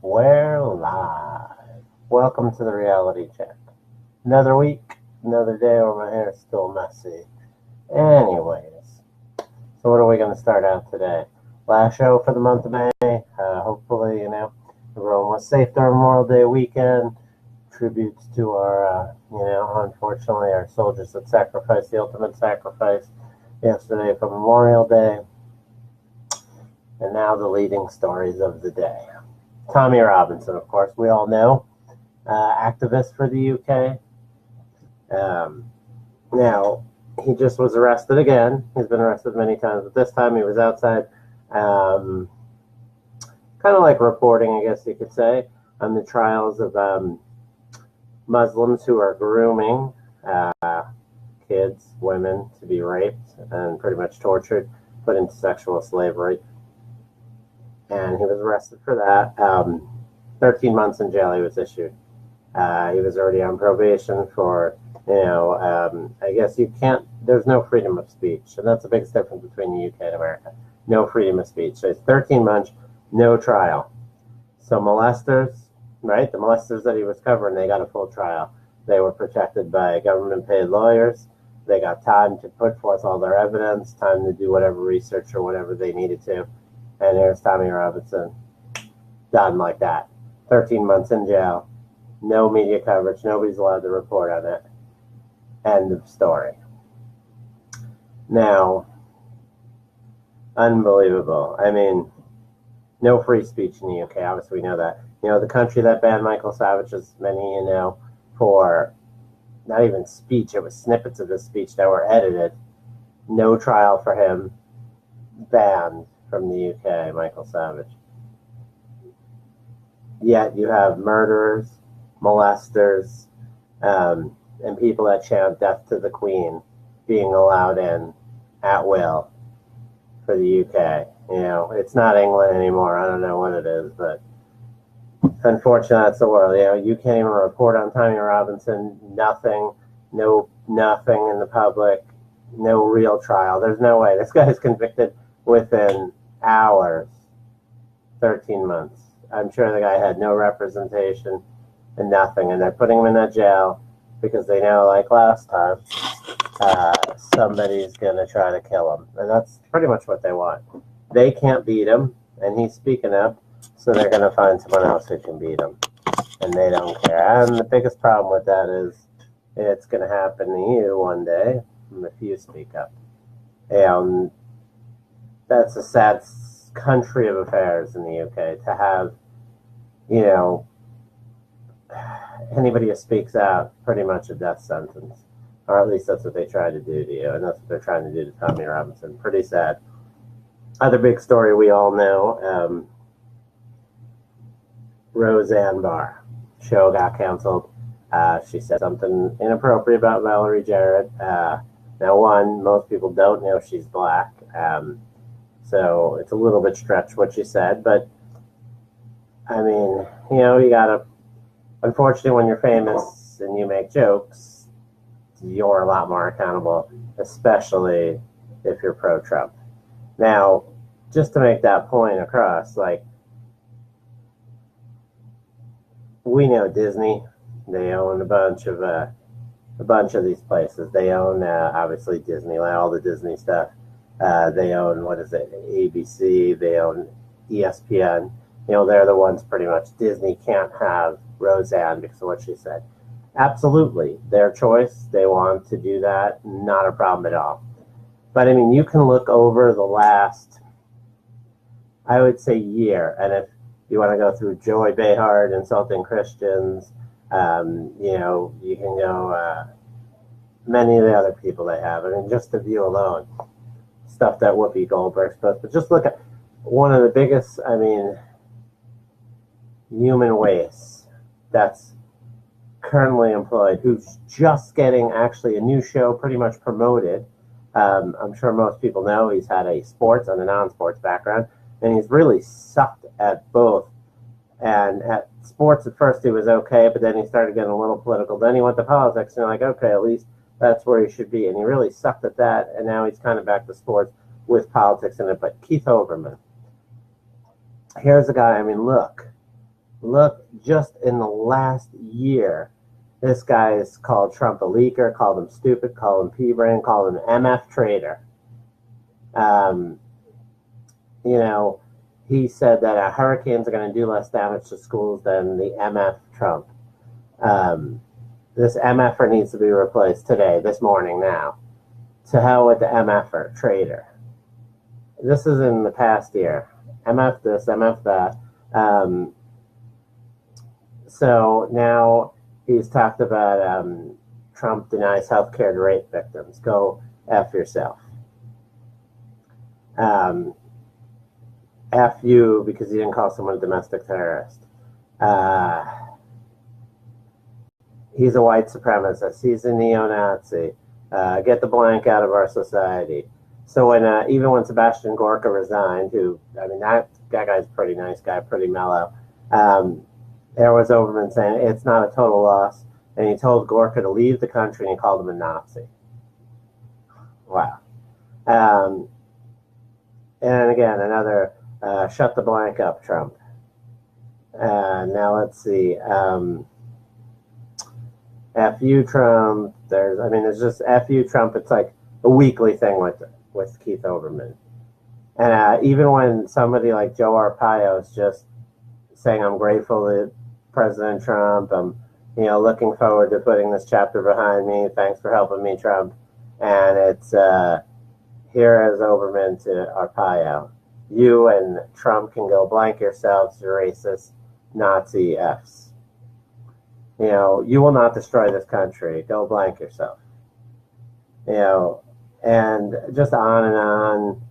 We're live. Welcome to the reality check. Another week, another day where my hair is still messy. Anyways, so what are we going to start out today? Last show for the month of May. Hopefully, everyone was safe during Memorial Day weekend. Tributes to our, unfortunately, our soldiers that sacrificed the ultimate sacrifice yesterday for Memorial Day. And now the leading stories of the day. Tommy Robinson, of course, we all know, activist for the UK. Now, he just was arrested again. He's been arrested many times, but this time he was outside, kind of like reporting, I guess you could say, on the trials of Muslims who are grooming kids, women, to be raped and pretty much tortured, put into sexual slavery. And he was arrested for that. 13 months in jail he was issued. He was already on probation for, I guess you can't, there's no freedom of speech. And that's the biggest difference between the UK and America. No freedom of speech. So it's 13 months, no trial. So molesters, right? The molesters that he was covering, they got a full trial. They were protected by government-paid lawyers. They got time to put forth all their evidence, time to do whatever research or whatever they needed to. And there's Tommy Robinson, done like that. 13 months in jail, no media coverage, nobody's allowed to report on it. End of story. Now, unbelievable. I mean, no free speech in the UK, obviously we know that. The country that banned Michael Savage, as many for not even speech, it was snippets of his speech that were edited. No trial for him, banned from the UK, Michael Savage. Yet you have murderers, molesters, and people that chant death to the Queen being allowed in at will for the UK. It's not England anymore. I don't know what it is, but unfortunately that's the world. You can't even report on Tommy Robinson. Nothing in the public, no real trial. There's no way. This guy is convicted within hours, 13 months. I'm sure the guy had no representation and nothing, and they're putting him in that jail because they know, like last time, somebody's going to try to kill him. And that's pretty much what they want. They can't beat him, and he's speaking up, so they're going to find someone else who can beat him. And they don't care. And the biggest problem with that is it's going to happen to you one day if you speak up. And that's a sad country of affairs in the UK to have, anybody who speaks out pretty much a death sentence. Or at least that's what they try to do to you, and that's what they're trying to do to Tommy Robinson. Pretty sad. Other big story we all know, Roseanne Barr. Show got canceled. She said something inappropriate about Valerie Jarrett. Now, most people don't know she's black. So it's a little bit stretched what she said, but I mean, you gotta, unfortunately, when you're famous and you make jokes, you're a lot more accountable, especially if you're pro-Trump. Now, just to make that point across, we know Disney, they own a bunch of these places. They own, obviously, Disneyland, all the Disney stuff. They own, ABC, they own ESPN. They're the ones pretty much. Disney can't have Roseanne because of what she said. Absolutely. Their choice. They want to do that. Not a problem at all. But, I mean, you can look over the last, I would say, year. And if you want to go through Joy Behar insulting Christians, you can go many of the other people they have. I mean, just the View alone. Stuff that Whoopi Goldberg's post, but just look at one of the biggest, human waste that's currently employed, who's just getting actually a new show pretty much promoted. I'm sure most people know he's had a sports and a non-sports background, and he's really sucked at both. And at sports at first he was okay, but then he started getting a little political. Then he went to politics, and you're like, okay, at least that's where he should be. And he really sucked at that, and now he's kind of back to sports with politics in it. But Keith Olbermann, here's a guy, look look, just in the last year, this guy has called Trump a leaker, called him stupid, called him pea-brain, called him MF traitor. You know, he said that hurricanes are going to do less damage to schools than the MF Trump. This MFer needs to be replaced today, this morning, now. To hell with the MFer, traitor. This is in the past year. MF this, MF that. So now he's talked about Trump denies health care to rape victims. Go F yourself. F you because you didn't call someone a domestic terrorist. He's a white supremacist. He's a neo-Nazi. Get the blank out of our society. So when even when Sebastian Gorka resigned, who, I mean, that guy's a pretty nice guy, pretty mellow, there was Overman saying it's not a total loss, and he told Gorka to leave the country, and he called him a Nazi. Wow. And again, another shut the blank up Trump. Now let's see. F.U. Trump. It's just F.U. Trump. It's like a weekly thing with Keith Olbermann. And even when somebody like Joe Arpaio is just saying, I'm grateful to President Trump, I'm looking forward to putting this chapter behind me, thanks for helping me, Trump. And it's here as Olbermann to Arpaio. You and Trump can go blank yourselves, you racist Nazi Fs. You will not destroy this country. Go blank yourself. And just on and on.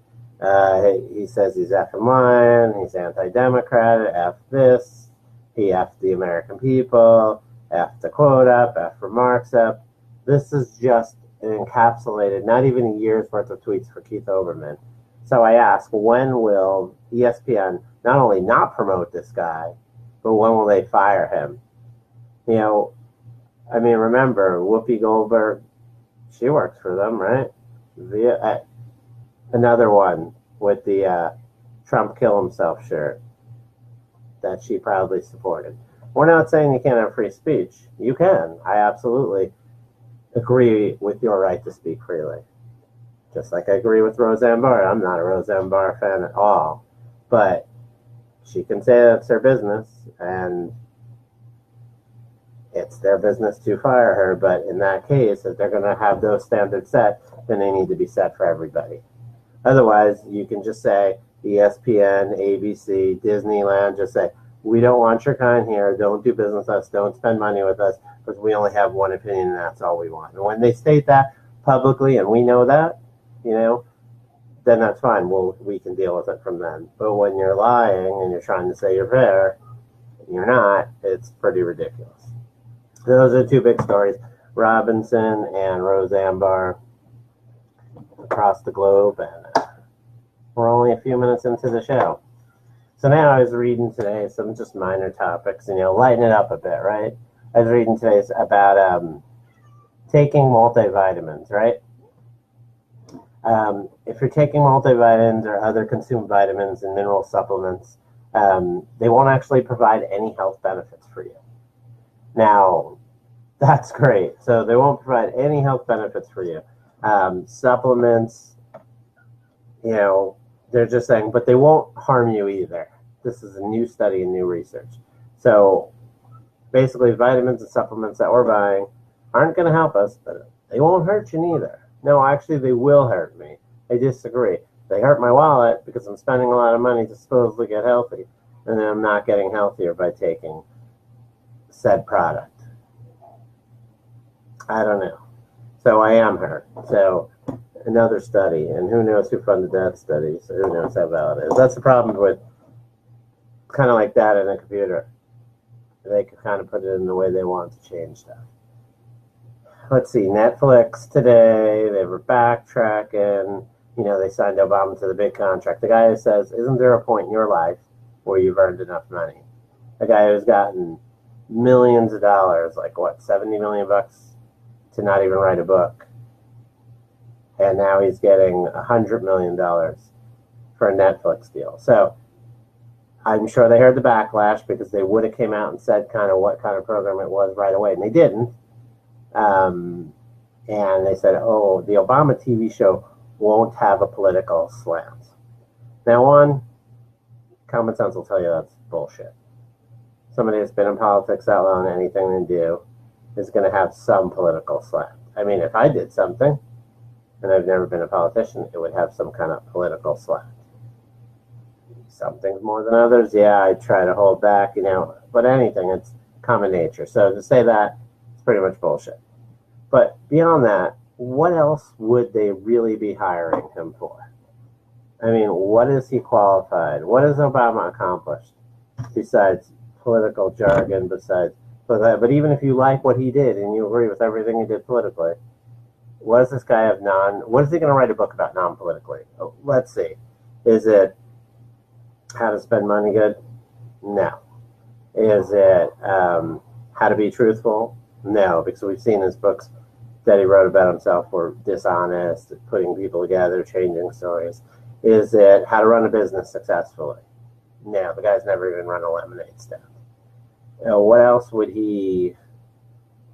He says he's effing lying, he's anti-democrat, F this, he F the American people, F the quote up, F remarks up. This is just an encapsulated, not even a year's worth of tweets for Keith Olbermann. So I ask, when will ESPN not only not promote this guy, but when will they fire him? Remember, Whoopi Goldberg, she works for them, right? Another one with the Trump kill himself shirt that she proudly supported. We're not saying you can't have free speech. You can. I absolutely agree with your right to speak freely. Just like I agree with Roseanne Barr. I'm not a Roseanne Barr fan at all. But she can say that's her business, and it's their business to fire her. But in that case, if they're going to have those standards set, then they need to be set for everybody. Otherwise, you can just say ESPN, ABC, Disneyland, just say, we don't want your kind here. Don't do business with us. Don't spend money with us because we only have one opinion and that's all we want. And when they state that publicly and we know that, then that's fine. We can deal with it from then. But when you're lying and you're trying to say you're fair, and you're not, it's pretty ridiculous. So those are two big stories, Robinson and Roseanne Barr across the globe. And we're only a few minutes into the show. So now I was reading today some just minor topics and, lighten it up a bit, right? I was reading today about taking multivitamins, right? If you're taking multivitamins or other consumed vitamins and mineral supplements, they won't actually provide any health benefits for you. Now, that's great. So they won't provide any health benefits for you. Supplements, they're just saying, but they won't harm you either. This is a new study and new research. So basically, vitamins and supplements that we're buying aren't going to help us, but they won't hurt you neither. No, actually, they will hurt me. I disagree. They hurt my wallet because I'm spending a lot of money to supposedly get healthy, and then I'm not getting healthier by taking said product. I don't know. So I am hurt. So another study, and who knows who funded that study, so who knows how valid it is. That's the problem with kind of like that in a computer. They can kind of put it in the way they want to change stuff. Let's see, Netflix today, they were backtracking. They signed Obama to the big contract. The guy who says, isn't there a point in your life where you've earned enough money? A guy who's gotten millions of dollars, like what, $70 million to not even write a book. And now he's getting $100 million for a Netflix deal. So I'm sure they heard the backlash because they would have came out and said kind of what kind of program it was right away, and they didn't. And they said, oh, the Obama TV show won't have a political slant. Now, common sense will tell you that's bullshit. Somebody that's been in politics that long, anything they do is going to have some political slant. I mean, if I did something, and I've never been a politician, it would have some kind of political slant. Some things more than others, yeah, I try to hold back, but anything, it's common nature. So to say that, it's pretty much bullshit. But beyond that, what else would they really be hiring him for? I mean, what is he qualified? What has Obama accomplished besides political jargon, but even if you like what he did and you agree with everything he did politically, what does this guy have what is he going to write a book about non-politically? Oh, let's see. Is it how to spend money good? No. Is it how to be truthful? No, because we've seen his books that he wrote about himself were dishonest, putting people together, changing stories. Is it how to run a business successfully? No, the guy's never even run a lemonade stand. What else would he...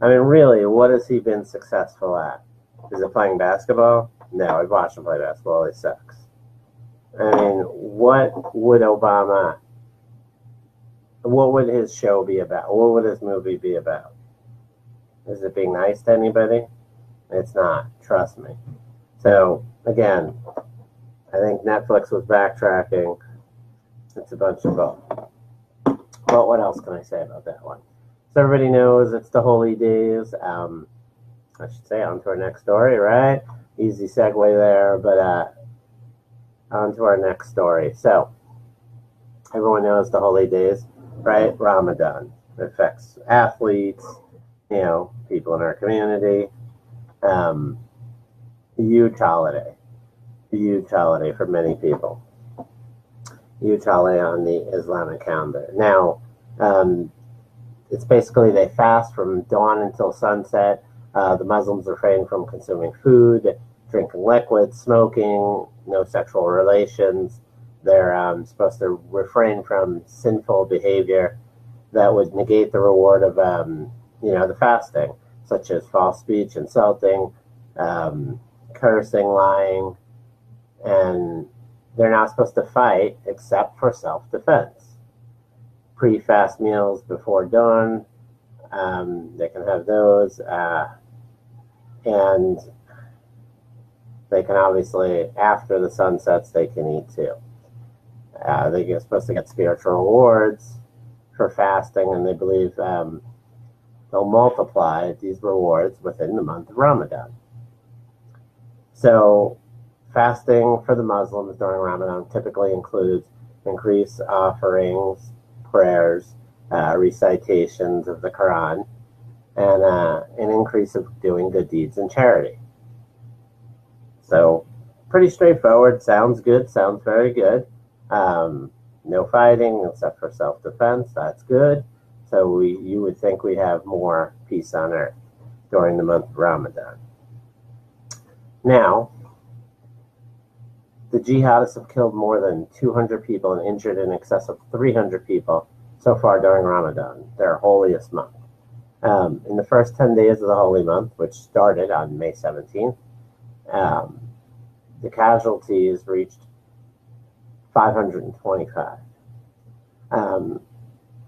I mean, really, what has he been successful at? Is it playing basketball? No, I've watched him play basketball. He sucks. I mean, what would his show be about? What would his movie be about? Is it being nice to anybody? It's not. Trust me. So, again, I think Netflix was backtracking. It's a bunch of both. But what else can I say about that one? So everybody knows it's the holy days. I should say on to our next story, right? Easy segue there, but on to our next story. So everyone knows the holy days, right? Ramadan. It affects athletes, people in our community. Huge holiday for many people. Huge holiday on the Islamic calendar. Now, it's basically they fast from dawn until sunset. The Muslims refrain from consuming food, drinking liquids, smoking, no sexual relations. They're supposed to refrain from sinful behavior that would negate the reward of, the fasting, such as false speech, insulting, cursing, lying, and they're not supposed to fight except for self-defense. Pre-fast meals before dawn, they can have those, and they can obviously, after the sun sets, they can eat too. They're supposed to get spiritual rewards for fasting, and they believe they'll multiply these rewards within the month of Ramadan. So fasting for the Muslims during Ramadan typically includes increased offerings, prayers, recitations of the Quran, and an increase of doing good deeds and charity. So pretty straightforward. Sounds good. Sounds very good. No fighting except for self-defense. That's good. So you would think we'd have more peace on earth during the month of Ramadan. Now, the jihadists have killed more than 200 people and injured in excess of 300 people so far during Ramadan, their holiest month. In the first 10 days of the holy month, which started on May 17th, the casualties reached 525.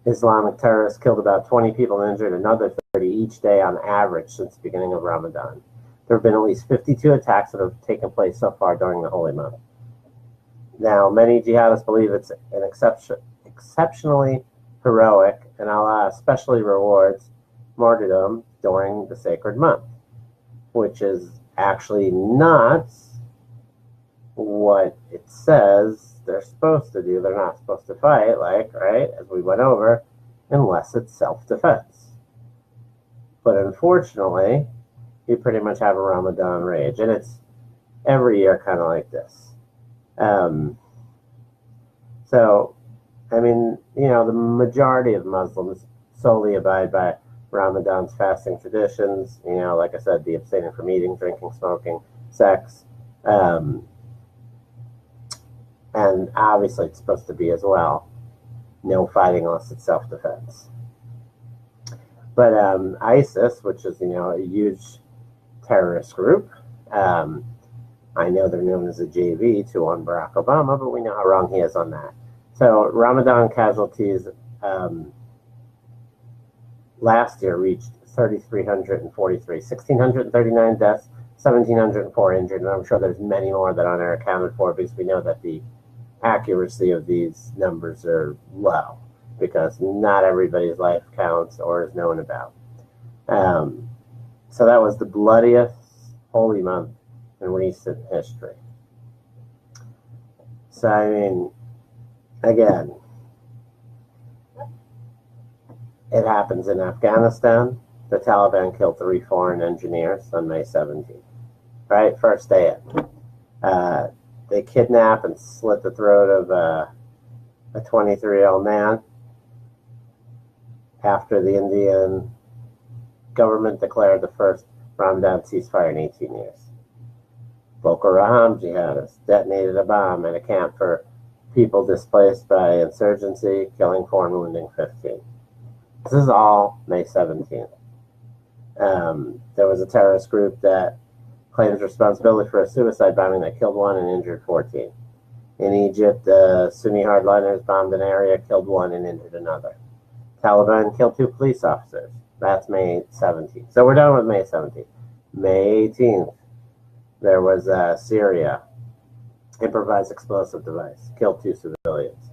Islamic terrorists killed about 20 people and injured another 30 each day on average since the beginning of Ramadan. There have been at least 52 attacks that have taken place so far during the holy month. Now, many jihadists believe it's an exceptionally heroic, and Allah especially rewards martyrdom during the sacred month, which is actually not what it says they're supposed to do. They're not supposed to fight, right, as we went over, unless it's self-defense. But unfortunately, you pretty much have a Ramadan rage, and it's every year kind of like this. So, I mean, the majority of Muslims solely abide by Ramadan's fasting traditions. Like I said, the abstaining from eating, drinking, smoking, sex, and obviously it's supposed to be as well. no fighting unless it's self-defense. But ISIS, which is, a huge terrorist group, I know they're known as a JV to on Barack Obama, but we know how wrong he is on that. So Ramadan casualties last year reached 3,343, 1,639 deaths, 1,704 injured, and I'm sure there's many more that aren't accounted for because we know that the accuracy of these numbers are low because not everybody's life counts or is known about. So that was the bloodiest holy month in recent history. So, I mean, again, it happens in Afghanistan. The Taliban killed 3 foreign engineers on May 17th, right? First day in. They kidnapped and slit the throat of a 23-year-old man after the Indian government declared the first Ramadan ceasefire in 18 years. Boko Haram jihadists detonated a bomb at a camp for people displaced by insurgency, killing 4 and wounding 15. This is all May 17th. There was a terrorist group that claims responsibility for a suicide bombing that killed 1 and injured 14. In Egypt, Sunni hardliners bombed an area, killed 1 and injured another. Taliban killed 2 police officers. That's May 17th. So we're done with May 17th. May 18th, there was Syria. Improvised explosive device. Killed 2 civilians.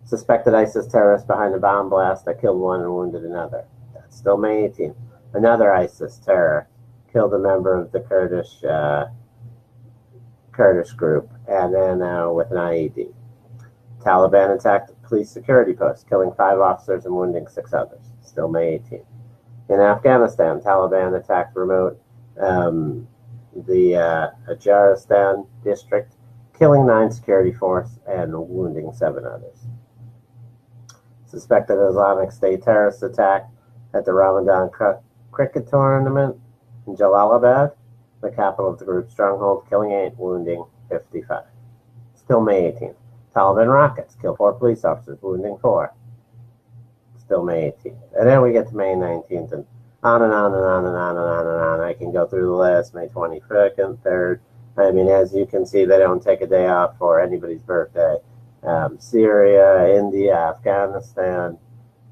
Suspected ISIS terrorist behind a bomb blast that killed 1 and wounded another. That's still May 18th. Another ISIS terror killed a member of the Kurdish group, and then with an IED. Taliban attacked a police security post, killing 5 officers and wounding 6 others. Still May 18th. In Afghanistan, Taliban attacked remote the Ajaristan district, killing 9 security force and wounding 7 others. Suspected Islamic State terrorist attack at the Ramadan cricket tournament in Jalalabad, the capital of the group's stronghold, killing 8, wounding 55. Still May 18th. Taliban rockets kill 4 police officers, wounding 4. Still May 18th. And then we get to May 19th, and on and on and on and on and on and on. I can go through the list, May 22nd, 3rd. I mean, as you can see, they don't take a day off for anybody's birthday. Syria, India, Afghanistan,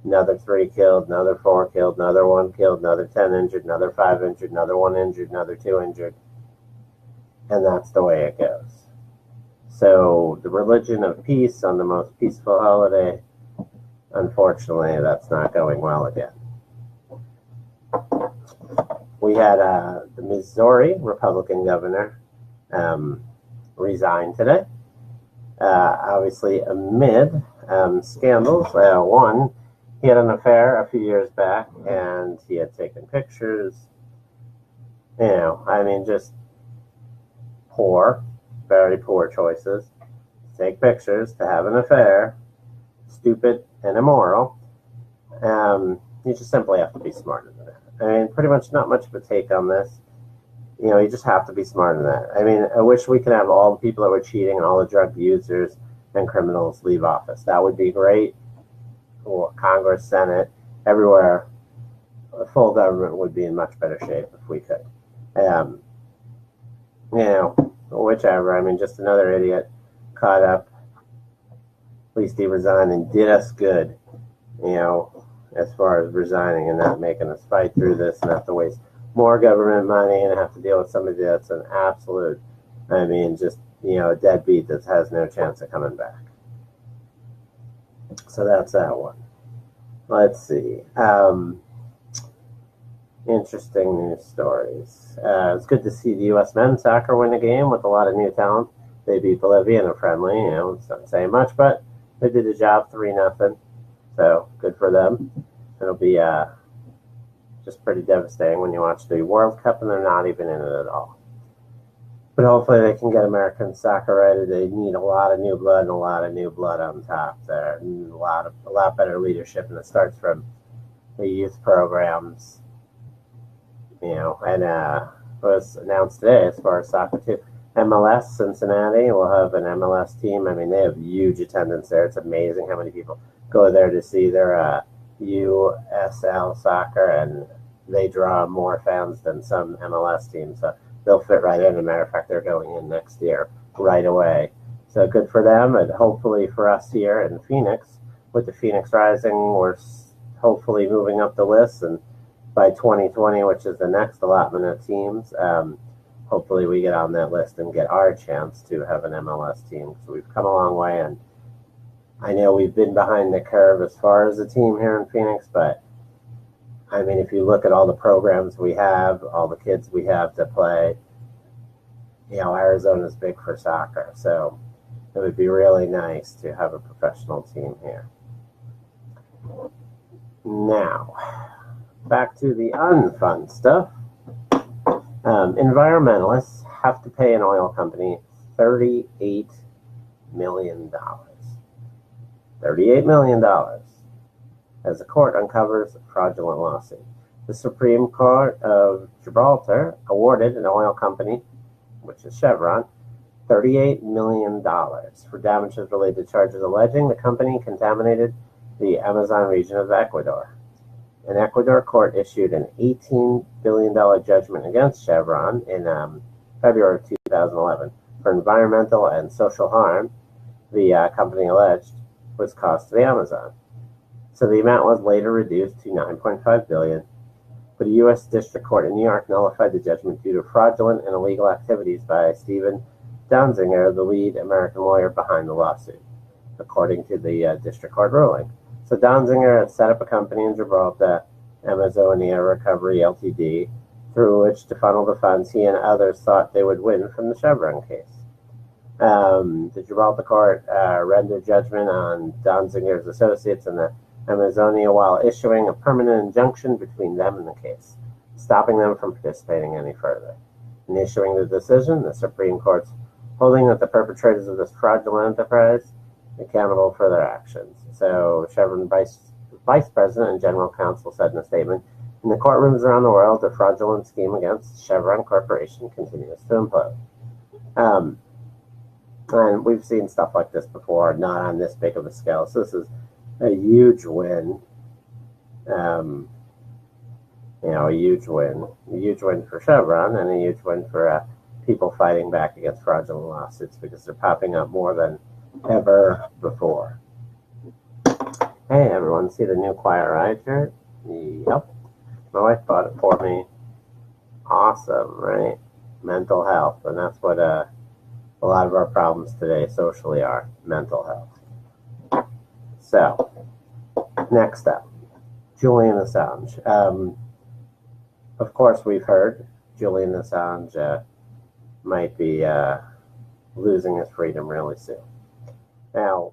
another 3 killed, another 4 killed, another 1 killed, another 10 injured, another 5 injured, another 1 injured, another 2 injured. And that's the way it goes. So the religion of peace on the most peaceful holiday, unfortunately, that's not going well again. We had the Missouri Republican governor resign today. Obviously amid scandals. One, he had an affair a few years back, and he had taken pictures. Just poor, very poor choices. To take pictures, to have an affair, stupid and immoral. You just simply have to be smarter than that. Pretty much not much of a take on this. You just have to be smarter than that. I wish we could have all the people that were cheating and all the drug users and criminals leave office. That would be great. Or Congress, Senate, everywhere, a full government would be in much better shape if we could. Whichever. Just another idiot caught up. At least he resigned and did us good, as far as resigning and not making us fight through this and have to waste more government money and have to deal with somebody that's an absolute, a deadbeat that has no chance of coming back. So that's that one. Let's see. Interesting news stories. It's good to see the U.S. men's soccer win a game with a lot of new talent. They beat Bolivia in a friendly. It's not saying much, but they did the job 3-0. So good for them. It'll be just pretty devastating when you watch the World Cup and they're not even in it at all. But hopefully they can get American soccer right. They need a lot of new blood and a lot of new blood on top there. And a lot better leadership, and it starts from the youth programs. And it was announced today as far as soccer too. MLS Cincinnati will have an MLS team. They have huge attendance there. It's amazing how many people go there to see their USL soccer, and they draw more fans than some MLS teams. So they'll fit right in. As a matter of fact, they're going in next year right away. So good for them, and hopefully for us here in Phoenix, with the Phoenix Rising, we're hopefully moving up the list, and by 2020, which is the next allotment of teams, hopefully we get on that list and get our chance to have an MLS team. So we've come a long way, and I know we've been behind the curve as far as a team here in Phoenix, but I mean, if you look at all the programs we have, all the kids we have to play, Arizona's big for soccer. So it would be really nice to have a professional team here. Now, back to the unfun stuff. Environmentalists have to pay an oil company $38 million. $38 million as the court uncovers a fraudulent lawsuit. The Supreme Court of Gibraltar awarded an oil company, which is Chevron, $38 million for damages related to charges alleging the company contaminated the Amazon region of Ecuador. An Ecuador court issued an $18 billion judgment against Chevron in February of 2011 for environmental and social harm the company alleged was caused to the Amazon. So the amount was later reduced to $9.5 billion, but a U.S. District Court in New York nullified the judgment due to fraudulent and illegal activities by Stephen Donziger, the lead American lawyer behind the lawsuit, according to the District Court ruling. So Donziger had set up a company in Gibraltar, Amazonia Recovery Ltd., through which to funnel the funds he and others thought they would win from the Chevron case. The Gibraltar court rendered judgment on Donziger's associates in the Amazonia while issuing a permanent injunction between them and the case, stopping them from participating any further. In issuing the decision, the Supreme Court's holding that the perpetrators of this fraudulent enterprise are accountable for their actions. So Chevron Vice President and General Counsel said in a statement, in the courtrooms around the world, the fraudulent scheme against Chevron Corporation continues to implode. And we've seen stuff like this before, not on this big of a scale. So this is a huge win. A huge win for Chevron, and a huge win for people fighting back against fraudulent lawsuits, because they're popping up more than ever before. Hey everyone, see the new Quiet Riot shirt? Yep. My wife bought it for me. Awesome, right? Mental health, and that's what a lot of our problems today socially are, mental health. So, next up, Julian Assange. Of course, we've heard Julian Assange might be losing his freedom really soon. Now,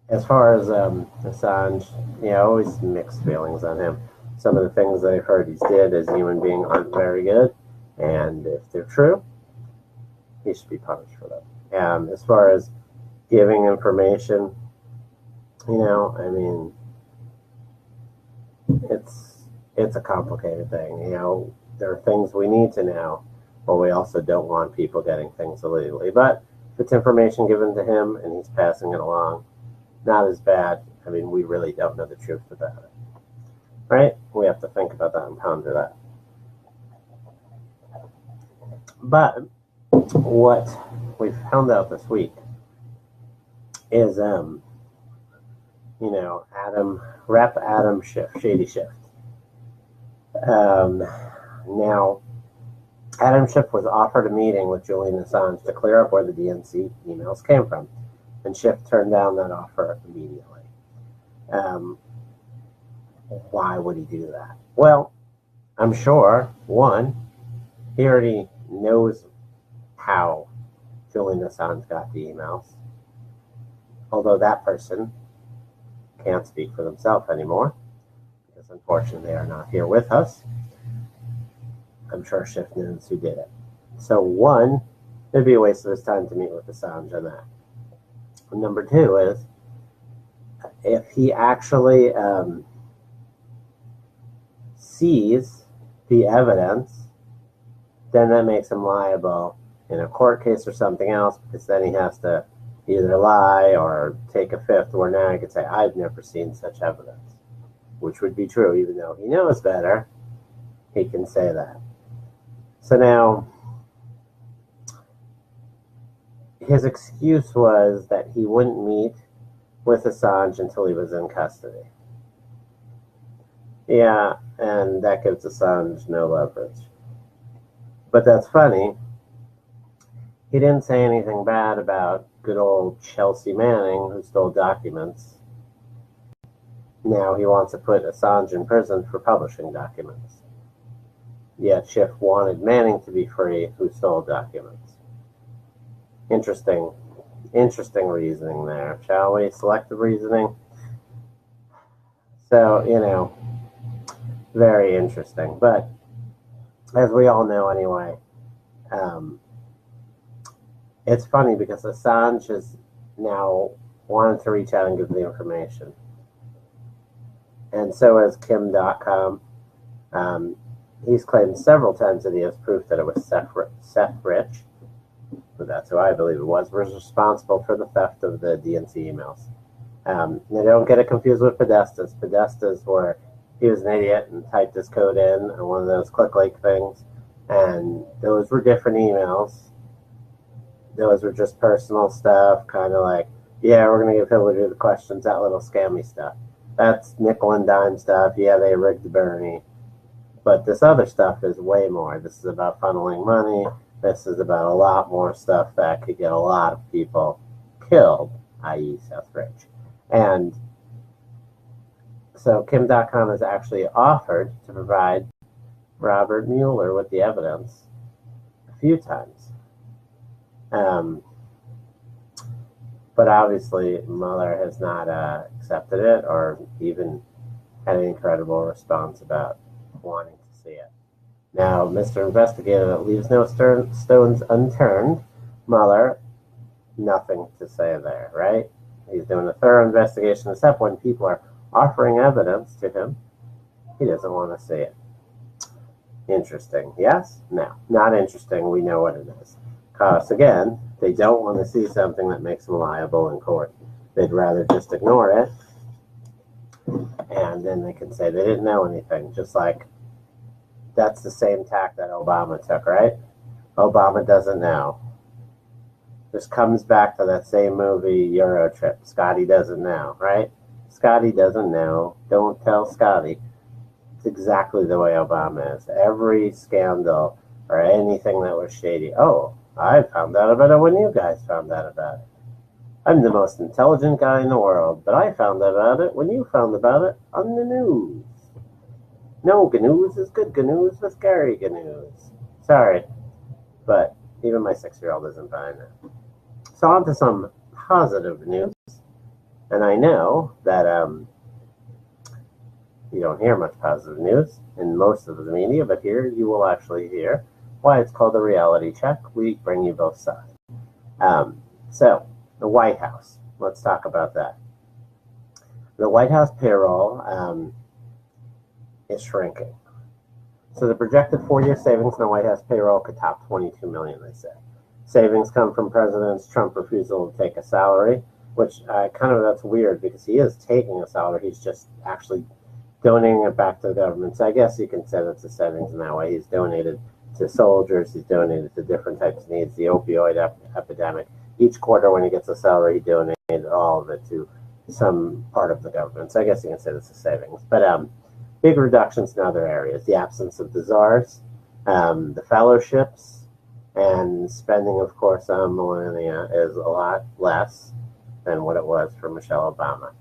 as far as Assange, always mixed feelings on him. Some of the things that I've heard he's did as a human being aren't very good, and if they're true, he should be punished for them. As far as giving information, it's a complicated thing. There are things we need to know, but we also don't want people getting things illegally. But if it's information given to him and he's passing it along, not as bad. We really don't know the truth about it. Right? We have to think about that and ponder that. But what we found out this week is, Adam Schiff, Shady Schiff. Now, Adam Schiff was offered a meeting with Julian Assange to clear up where the DNC emails came from, and Schiff turned down that offer immediately. Why would he do that? Well, I'm sure, one, he already knows how Julian Assange got the emails, although that person can't speak for themselves anymore, because unfortunately they are not here with us. I'm sure Schiff knows who did it. So one, it'd be a waste of his time to meet with Assange on that. And number two is, if he actually sees the evidence, then that makes him liable in a court case or something else, because then he has to either lie or take a fifth, where now he could say, I've never seen such evidence, which would be true. Even though he knows better, he can say that. So now, his excuse was that he wouldn't meet with Assange until he was in custody. Yeah, and that gives Assange no leverage. But that's funny. He didn't say anything bad about good old Chelsea Manning, who stole documents. Now he wants to put Assange in prison for publishing documents. Yet Schiff wanted Manning to be free, who stole documents. Interesting reasoning there, shall we? Selective reasoning. So, very interesting. But as we all know anyway, it's funny because Assange has now wanted to reach out and give the information. And so has Kim.com. He's claimed several times that he has proof that it was Seth Rich, but that's who I believe it was responsible for the theft of the DNC emails. Now don't get it confused with Podesta's. Podesta's where he was an idiot and typed his code in on one of those click-like things, and those were different emails. Those were just personal stuff, kind of like, yeah, we're going to give Hillary the questions, that little scammy stuff. That's nickel and dime stuff. Yeah, they rigged Bernie. But this other stuff is way more. This is about funneling money. This is about a lot more stuff that could get a lot of people killed, i.e. Seth Rich. And so Kim.com has actually offered to provide Robert Mueller with the evidence a few times. But obviously Mueller has not accepted it or even had any credible response about wanting to see it. Now, Mr. Investigator that leaves no stones unturned, Mueller, nothing to say there, right? He's doing a thorough investigation, except when people are offering evidence to him, he doesn't want to see it. Interesting. Yes? No. Not interesting. We know what it is. Because, again, they don't want to see something that makes them liable in court. They'd rather just ignore it, and then they can say they didn't know anything. Just like that's the same tack that Obama took, right? Obama doesn't know. This comes back to that same movie, Euro Trip. Scotty doesn't know, right? Scotty doesn't know. Don't tell Scotty. It's exactly the way Obama is. Every scandal or anything that was shady. Oh, I found out about it when you guys found out about it. I'm the most intelligent guy in the world, but I found out about it when you found about it on the news. No GNews is good GNews with Gary GNews. Sorry, but even my 6-year-old isn't buying it. So on to some positive news. And I know that you don't hear much positive news in most of the media, but here you will actually hear why it's called a reality check. We bring you both sides. So, the White House. Let's talk about that. The White House payroll is shrinking. So the projected 4-year savings in the White House payroll could top $22 million, they say. Savings come from President Trump's refusal to take a salary, which that's weird because he is taking a salary. He's just actually donating it back to the government. So I guess you can say that's a savings in that way. He's donated to soldiers. He's donated to different types of needs, the opioid epidemic. Each quarter when he gets a salary, he donated all of it to some part of the government. So I guess you can say that's a savings. But big reductions in other areas. The absence of the czars, the fellowships, and spending, of course, on millennia is a lot less than what it was for Michelle Obama.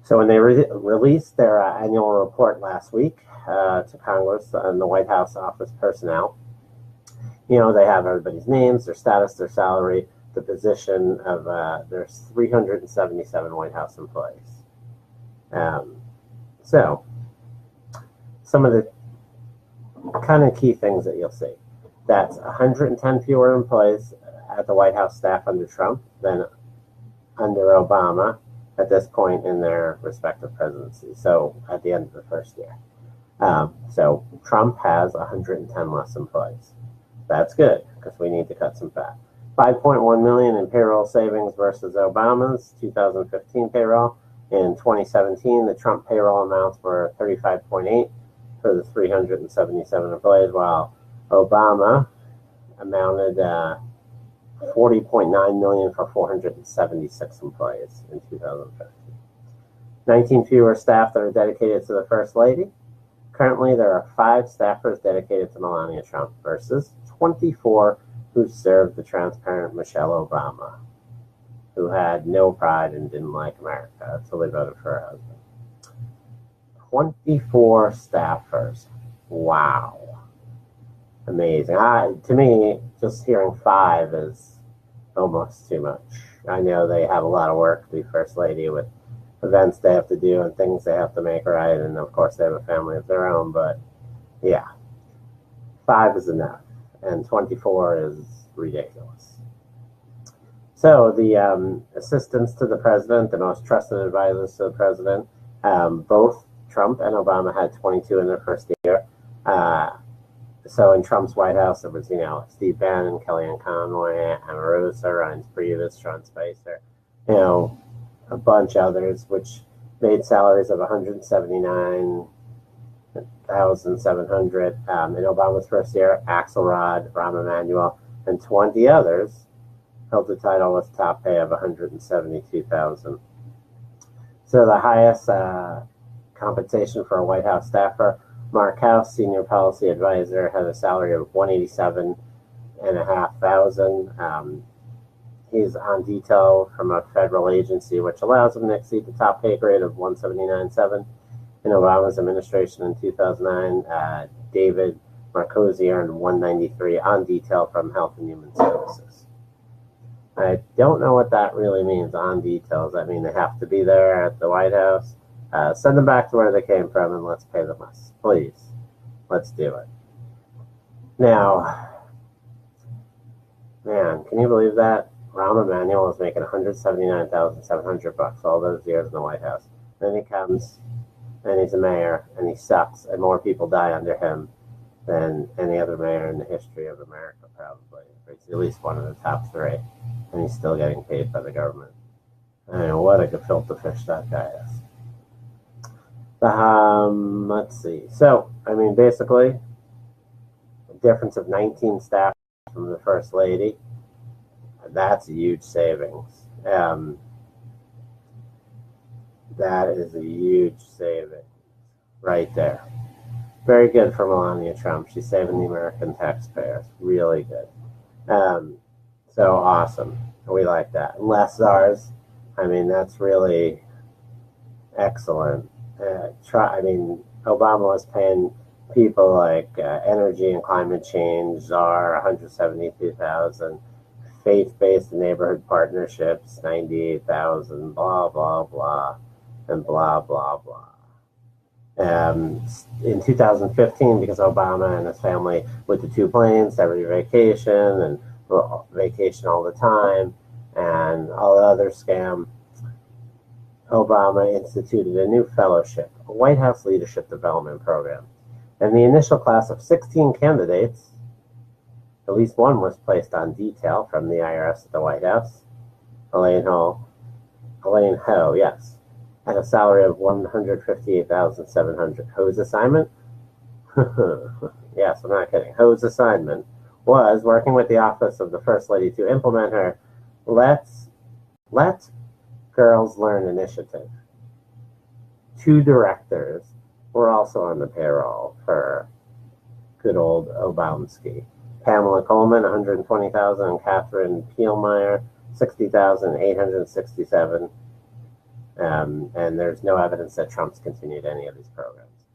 So when they released their annual report last week to Congress on the White House office personnel, they have everybody's names, their status, their salary, the position of there's 377 White House employees. So some of the kind of key things that you'll see. That's 110 fewer employees at the White House staff under Trump than under Obama at this point in their respective presidencies. So at the end of the first year. So Trump has 110 less employees. That's good because we need to cut some fat. 5.1 million in payroll savings versus Obama's 2015 payroll. In 2017, the Trump payroll amounts were 35.8 for the 377 employees, while Obama amounted 40.9 million for 476 employees in 2015. 19 fewer staff that are dedicated to the First Lady. Currently, there are 5 staffers dedicated to Melania Trump versus 24 who served the transparent Michelle Obama, who had no pride and didn't like America until they voted for her husband. 24 staffers. Wow. Amazing. To me, just hearing 5 is almost too much. I know they have a lot of work, the First Lady, with events they have to do and things they have to make right, and of course they have a family of their own, but yeah, 5 is enough, and 24 is ridiculous. So the assistants to the president, the most trusted advisors to the president, both Trump and Obama had 22 in their first year. So in Trump's White House, there was, Steve Bannon, Kellyanne Conway, Omarosa, Reince Priebus, Sean Spicer, a bunch others, which made salaries of $179,700 in Obama's first year. Axelrod, Rahm Emanuel, and 20 others held the title with top pay of $172,000. So the highest compensation for a White House staffer, Mark House, senior policy advisor, had a salary of $187,500. He's on detail from a federal agency, which allows him to exceed the top pay grade of $179,700. In Obama's administration in 2009, David Marcosi earned $193,000 on detail from Health and Human Services. I don't know what that really means, on detail. Does that mean they have to be there at the White House? Send them back to where they came from and let's pay them less. Please. Let's do it. Now, man, can you believe that? Rahm Emanuel was making $179,700 all those years in the White House. Then he comes and he's a mayor and he sucks, and more people die under him than any other mayor in the history of America, probably. He's at least one of the top 3, and he's still getting paid by the government. I mean, what a gefilte fish that guy is. Let's see. So, I mean, basically, a difference of 19 staff from the First Lady. That's a huge savings. That is a huge savings right there. Very good for Melania Trump. She's saving the American taxpayers. Really good. So awesome. We like that. Less SARS. I mean, that's really excellent. Obama was paying people like energy and climate change, czar, $172,000. Faith-based neighborhood partnerships, $98,000, blah, blah, blah, and blah, blah, blah. In 2015, because Obama and his family with the 2 planes, every vacation, and vacation all the time, and all the other scam, Obama instituted a new fellowship, a White House Leadership Development Program. And the initial class of 16 candidates, at least one was placed on detail from the IRS at the White House. Elaine Ho, yes, at a salary of $158,700. Ho's assignment? Yes, I'm not kidding. Ho's assignment was working with the Office of the First Lady to implement her Let Girls Learn initiative. 2 directors were also on the payroll for good old Obamski. Pamela Coleman, $120,000, and Catherine Pielmeyer, $60,867. And there's no evidence that Trump's continued any of these programs.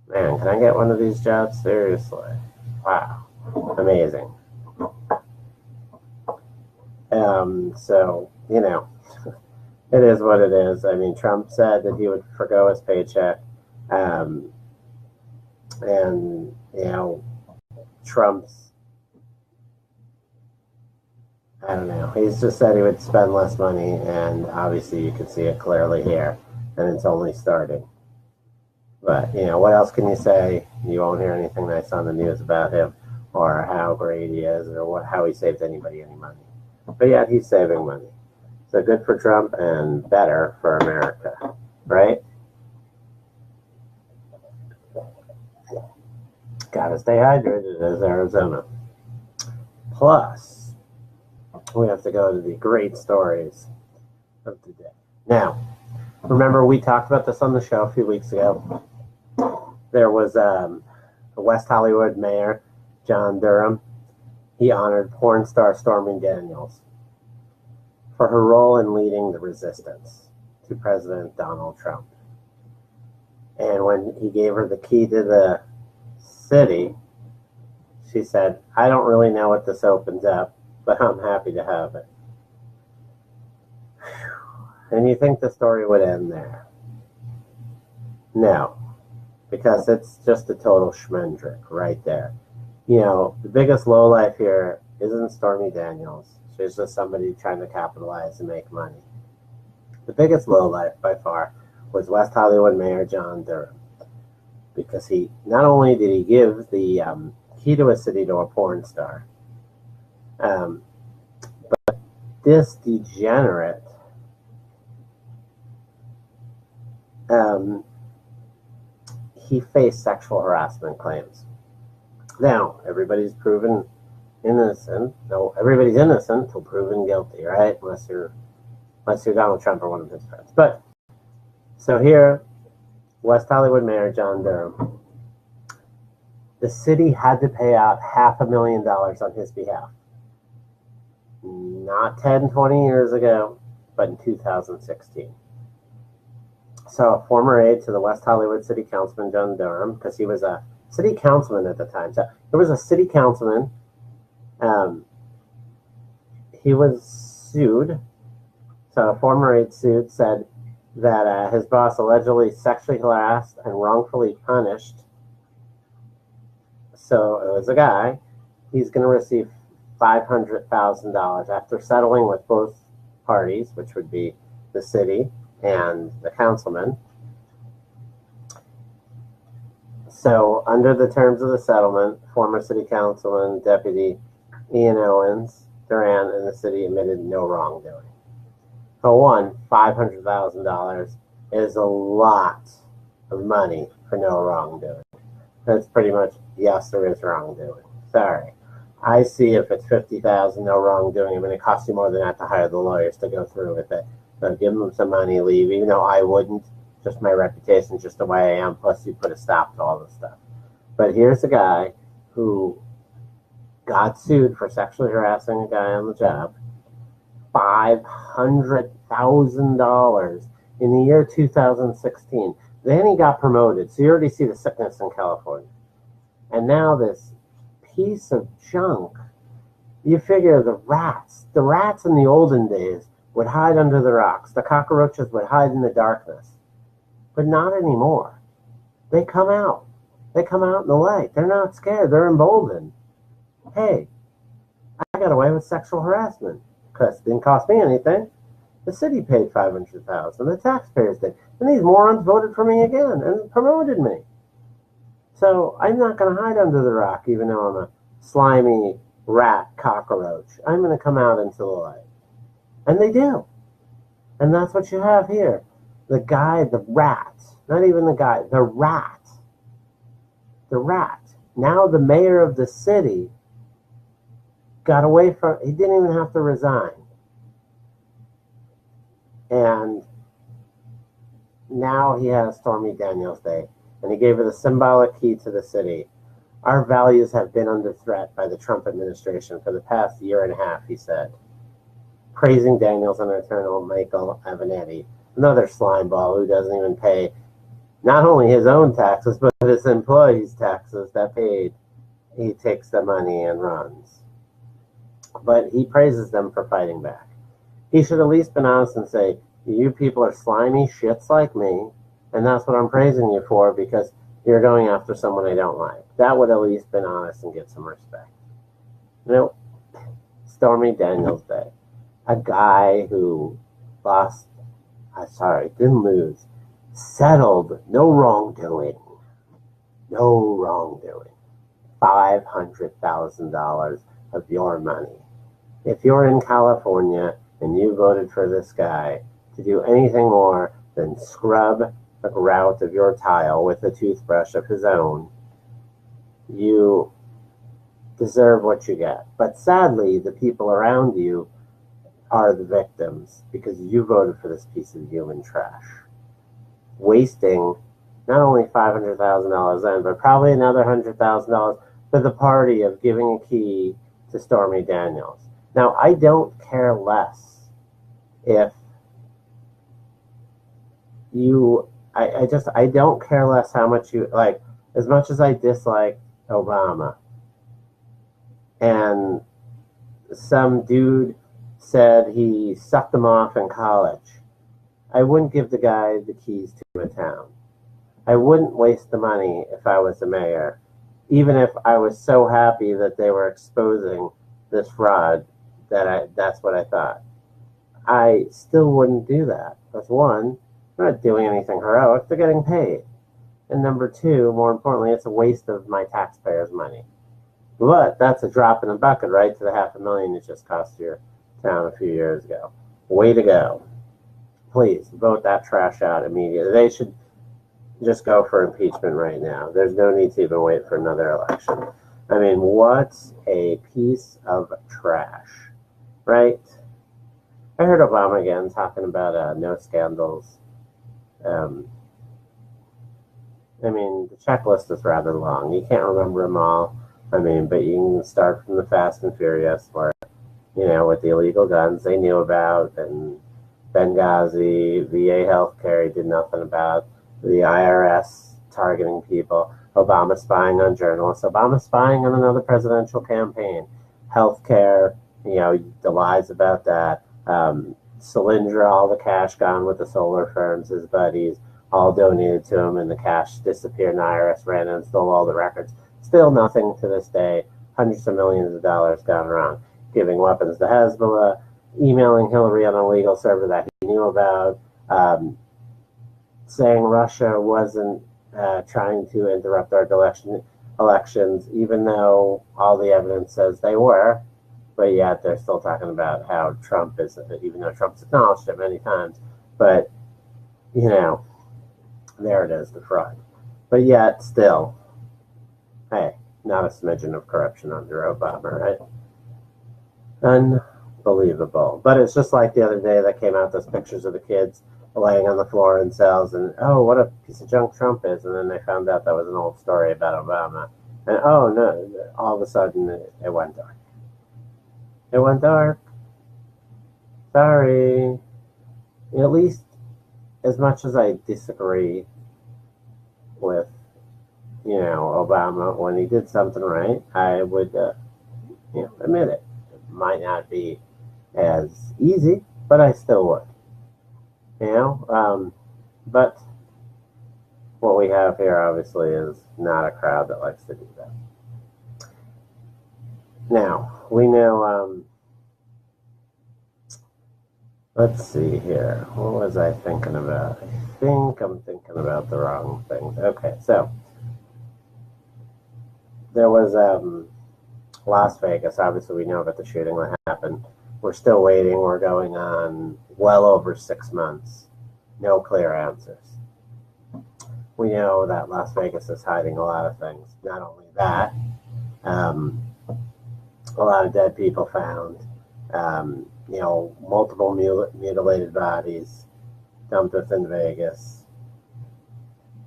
Man, can I get one of these jobs? Seriously. Wow. Amazing. So, it is what it is. I mean, Trump said that he would forgo his paycheck. Trump's, I don't know. He's just said he would spend less money, and obviously you can see it clearly here, and it's only starting. But, what else can you say? You won't hear anything nice on the news about him, or how great he is, or how he saved anybody any money. but yet he's saving money. So good for Trump and better for America, right? Gotta stay hydrated as Arizona. Plus, we have to go to the great stories of the day. Now, remember we talked about this on the show a few weeks ago. There was the West Hollywood mayor, John Durham. He honored porn star Stormy Daniels for her role in leading the resistance to President Donald Trump. And when he gave her the key to the city, she said, I don't really know what this opens up, but I'm happy to have it. And you think the story would end there? No, because it's just a total schmendrick right there. You know, the biggest lowlife here isn't Stormy Daniels. She's just somebody trying to capitalize and make money. The biggest lowlife by far was West Hollywood Mayor John Durham, because he not only did he give the key to a city to a porn star, but this degenerate he faced sexual harassment claims. Now, everybody's proven innocent. No, everybody's innocent until proven guilty, right? Unless you're Donald Trump or one of his friends. But so here, West Hollywood Mayor John Durham, the city had to pay out $500,000 on his behalf. Not 10, 20 years ago, but in 2016. So a former aide to the West Hollywood City Councilman John Durham, because he was a city councilman at the time. So there was a city councilman. He was sued. So a former aide sued, said that his boss allegedly sexually harassed and wrongfully punished. So it was a guy. He's going to receive $500,000 after settling with both parties, which would be the city and the councilman. So under the terms of the settlement, former city councilman Deputy Ian Owens Duran and the city admitted no wrongdoing. For one, $500,000 is a lot of money for no wrongdoing. That's pretty much, yes, there is wrongdoing. Sorry. I see if it's $50,000, no wrongdoing. I mean, it costs you more than that to hire the lawyers to go through with it. So give them some money, leave, even though I wouldn't. Just my reputation, just the way I am. Plus, you put a stop to all this stuff. But here's a guy who got sued for sexually harassing a guy on the job. $500,000 in the year 2016. Then he got promoted. So you already see the sickness in California. And now this piece of junk. You figure the rats in the olden days would hide under the rocks. The cockroaches would hide in the darkness. But not anymore. They come out. They come out in the light. They're not scared. They're emboldened. Hey, I got away with sexual harassment because it didn't cost me anything. The city paid $500,000. The taxpayers did. And these morons voted for me again and promoted me. So I'm not going to hide under the rock, even though I'm a slimy rat cockroach. I'm going to come out into the light. And they do. And that's what you have here. The guy, the rat, not even the guy, the rat. The rat. Now the mayor of the city got away from, he didn't even have to resign. And now he has Stormy Daniels Day. And he gave her the symbolic key to the city. Our values have been under threat by the Trump administration for the past year and a half, he said. Praising Daniels and Attorney Michael Avenatti, another slimeball who doesn't even pay not only his own taxes, but his employees' taxes that paid. He takes the money and runs. But he praises them for fighting back. He should at least been honest and say, you people are slimy shits like me, and that's what I'm praising you for because you're going after someone I don't like. That would at least been honest and get some respect. You know, Stormy Daniels Day. A guy who didn't lose, settled, no wrongdoing. No wrongdoing. $500,000 of your money. If you're in California and you voted for this guy to do anything more than scrub the grout of your tile with a toothbrush of his own, you deserve what you get. But sadly, the people around you are the victims because you voted for this piece of human trash, wasting not only $500,000 then, but probably another $100,000 for the party of giving a key to Stormy Daniels. Now, I don't care less if you, I don't care less how much you, like, as much as I dislike Obama, and some dude said he sucked them off in college, I wouldn't give the guy the keys to a town. I wouldn't waste the money if I was the mayor, even if I was so happy that they were exposing this fraud that's what I thought. I still wouldn't do that. That's one, they're not doing anything heroic, they're getting paid. And number two, more importantly, it's a waste of my taxpayers' money. But that's a drop in the bucket, right, to the $500,000 it just cost your town a few years ago. Way to go. Please vote that trash out immediately. They should just go for impeachment right now. There's no need to even wait for another election. I mean, what a piece of trash, right? I heard Obama again talking about no scandals. I mean, the checklist is rather long. You can't remember them all. I mean, but you can start from the Fast and Furious, where, you know, with the illegal guns they knew about, and Benghazi, VA healthcare he did nothing about, the IRS targeting people, Obama spying on journalists, Obama spying on another presidential campaign, healthcare, you know, the lies about that, Solyndra, all the cash gone with the solar firms, his buddies, all donated to him, and the cash disappeared, and the IRS ran in and stole all the records. Still nothing to this day. Hundreds of millions of dollars gone wrong. Giving weapons to Hezbollah, emailing Hillary on a legal server that he knew about, saying Russia wasn't trying to interrupt our elections, even though all the evidence says they were. But yet they're still talking about how Trump is, even though Trump's acknowledged it many times. But, you know, there it is, the fraud. But yet still, hey, not a smidgen of corruption under Obama, right? Unbelievable. But it's just like the other day that came out, those pictures of the kids laying on the floor in cells, and oh, what a piece of junk Trump is. And then they found out that was an old story about Obama. And oh no, all of a sudden it went dark. It went dark. Sorry. At least, as much as I disagree with, you know, Obama when he did something right, I would, you know, admit it. It might not be as easy, but I still would. You know, but what we have here obviously is not a crowd that likes to do that. Now, we know, let's see here. What was I thinking about? I think I'm thinking about the wrong things. Okay, so there was Las Vegas. Obviously, we know about the shooting that happened. We're still waiting. We're going on well over 6 months. No clear answers. We know that Las Vegas is hiding a lot of things. Not only that, a lot of dead people found. You know, multiple mutilated bodies dumped within Vegas.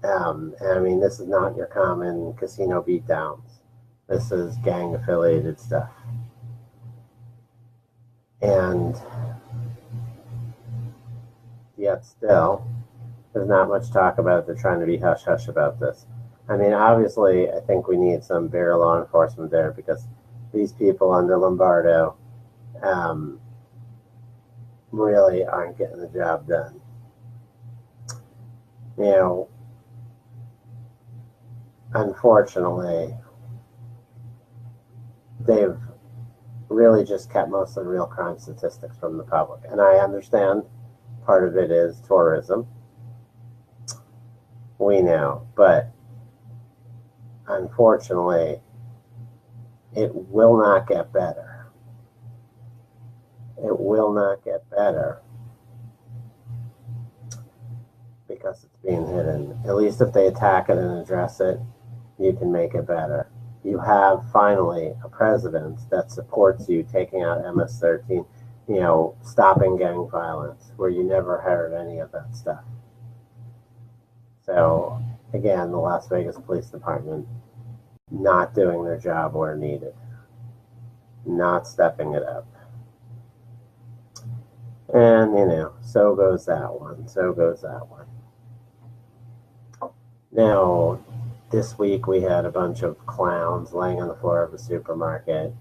And I mean, this is not your common casino beatdowns. This is gang-affiliated stuff. And yet still, there's not much talk about it. They're trying to be hush-hush about this. I mean, obviously, I think we need some bigger law enforcement there, because these people under Lombardo really aren't getting the job done. You know, unfortunately, they've really just kept most of the real crime statistics from the public. And I understand part of it is tourism. We know. But unfortunately, it will not get better it will not get better because it's being hidden. At least if they attack it and address it, you can make it better. You have finally a president that supports you taking out MS-13, stopping gang violence, where you never heard any of that stuff. So, again, the Las Vegas Police Department not doing their job where needed, not stepping it up. And, so goes that one. So goes that one. Now, this week we had a bunch of clowns laying on the floor of a supermarket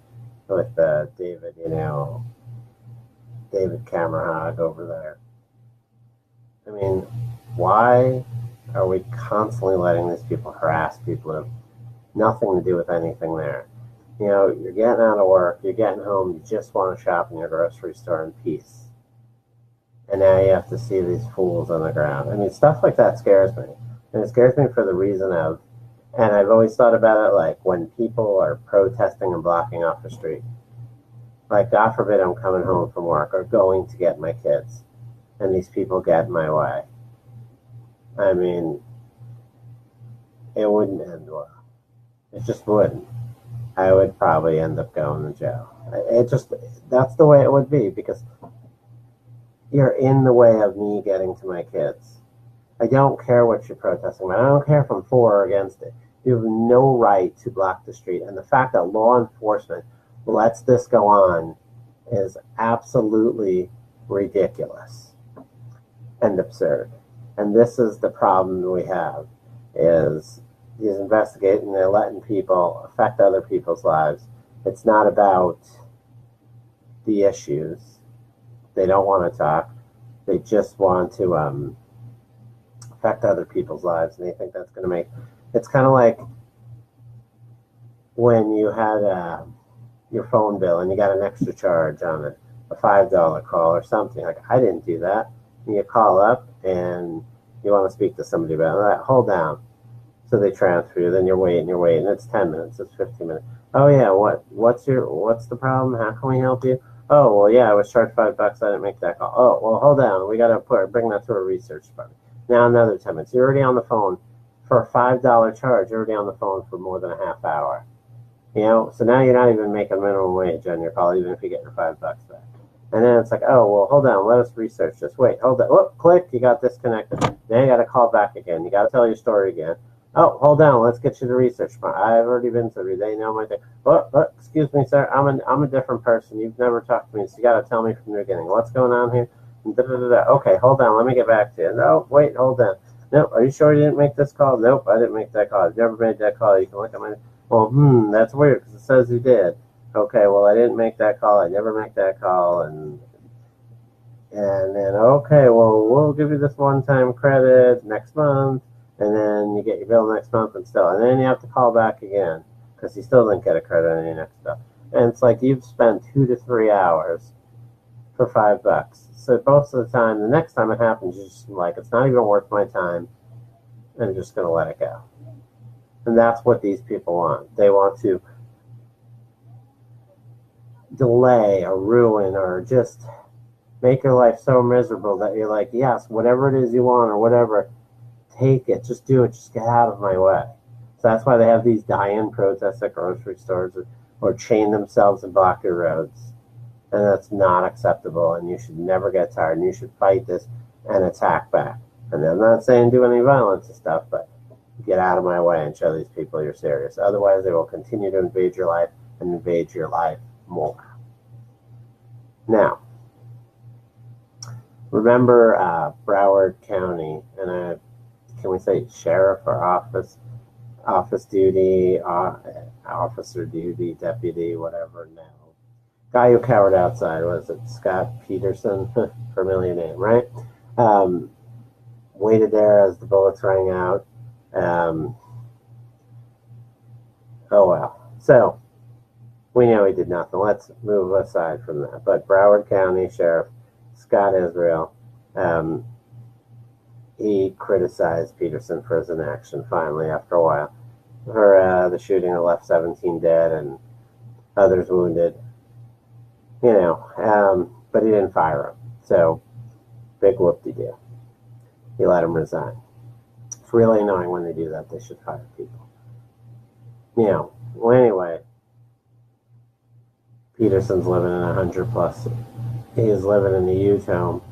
with David Camerhog over there. I mean, why are we constantly letting these people harass people who have nothing to do with anything there? You're getting out of work, you're getting home, you just want to shop in your grocery store in peace. And now you have to see these fools on the ground. I mean, stuff like that scares me. And it scares me for the reason of, and I've always thought about it like when people are protesting and blocking off the street. Like, God forbid I'm coming home from work or going to get my kids, and these people get in my way. I mean, it wouldn't end well. It just wouldn't. I would probably end up going to jail. That's the way it would be, because you're in the way of me getting to my kids. I don't care what you're protesting about. I don't care if I'm for or against it. You have no right to block the street. And the fact that law enforcement lets this go on is absolutely ridiculous and absurd. And this is the problem we have, is he's investigating, they're letting people affect other people's lives. It's not about the issues. They don't want to talk. They just want to affect other people's lives, and they think that's going to make... It's kind of like when you had your phone bill and you got an extra charge on it, a $5 call or something. Like, I didn't do that. And you call up and you want to speak to somebody about it. Hold down. So they transfer you. Then you're waiting. It's 10 minutes. It's 15 minutes. Oh yeah, what's the problem? How can we help you? Oh, well, yeah, I was charged $5. I didn't make that call. Oh, well, hold on. We got to bring that to a research department. Now another 10 minutes. You're already on the phone for a $5 charge. You're already on the phone for more than a half hour. So now you're not even making minimum wage on your call, even if you get your $5 back. And then it's like, oh, well, hold on. Let us research this. Wait, hold on. Whoop, click. You got disconnected. Now you got to call back again. You got to tell your story again. Oh, hold on. Let's get you the research. I've already been through. They know my thing. Excuse me, sir. I'm a different person. You've never talked to me, so you got to tell me from the beginning. What's going on here? Okay, hold on. Let me get back to you. No, wait, hold on. No, are you sure you didn't make this call? Nope, I didn't make that call. I've never made that call. You can look at my... Well, that's weird because it says you did. Okay, well, I didn't make that call. I never make that call. And then, okay, well, we'll give you this one-time credit next month. And then you get your bill next month and then you have to call back again because you still didn't get a credit on your next bill. And it's like you've spent 2 to 3 hours for $5. So most of the time, the next time it happens, you're just like, it's not even worth my time. And I'm just going to let it go. And that's what these people want. They want to delay or ruin or just make your life so miserable that you're like, yes, whatever it is you want or whatever, take it, just do it, just get out of my way. So that's why they have these die-in protests at grocery stores or chain themselves and block your roads. And that's not acceptable, and you should never get tired, and you should fight this and attack back. And I'm not saying do any violence and stuff, but get out of my way and show these people you're serious. Otherwise, they will continue to invade your life and invade your life more. Now, remember Broward County, and can we say sheriff or office duty, officer duty, deputy, whatever now. Guy who cowered outside, was it Scott Peterson? Familiar name, right? Waited there as the bullets rang out. Oh well. So, we know he did nothing. Let's move aside from that. But Broward County Sheriff Scott Israel, he criticized Peterson for his inaction finally after a while for the shooting that left 17 dead and others wounded. But but he didn't fire him. So, big whoop-de-doo. He let him resign. It's really annoying when they do that. They should fire people. Well, anyway, Peterson's living in 100 plus. He's living in a huge home.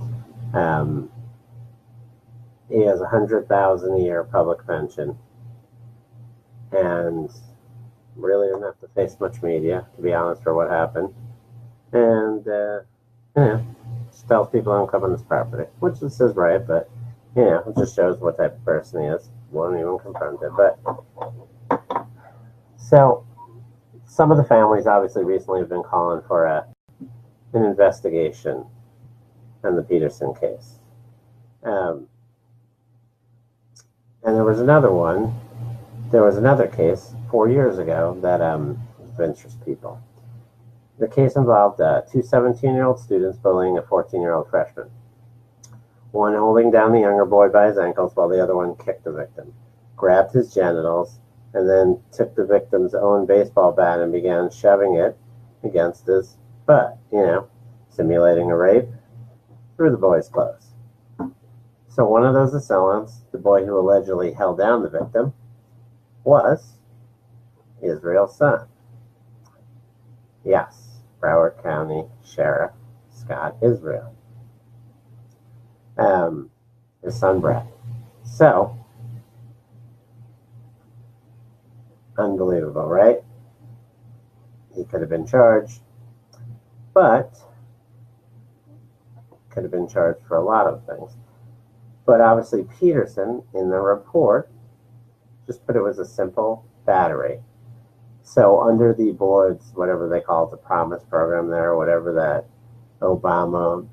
He has $100,000 a year public pension, and really doesn't have to face much media, to be honest, for what happened. And just tells people don't come on this property, which this is right, but it just shows what type of person he is. Won't even confront it. But so some of the families obviously recently have been calling for an investigation in the Peterson case. And there was another one. There was another case 4 years ago that interests people. The case involved two 17-year-old students bullying a 14-year-old freshman. One holding down the younger boy by his ankles while the other one kicked the victim, grabbed his genitals, and then took the victim's own baseball bat and began shoving it against his butt, simulating a rape through the boy's clothes. So one of those assailants, the boy who allegedly held down the victim, was Israel's son. Yes, Broward County Sheriff Scott Israel. His son Brett. So, unbelievable, right? He could have been charged, but could have been charged for a lot of things. But obviously Peterson, in the report, just put it was a simple battery. So under the board's, whatever they call it, the promise program there, whatever that Obama,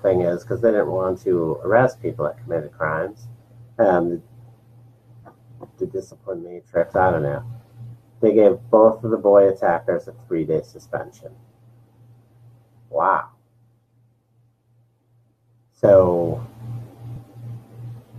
thing is, because they didn't want to arrest people that committed crimes. The discipline matrix, I don't know. They gave both of the boy attackers a 3-day suspension. Wow. So,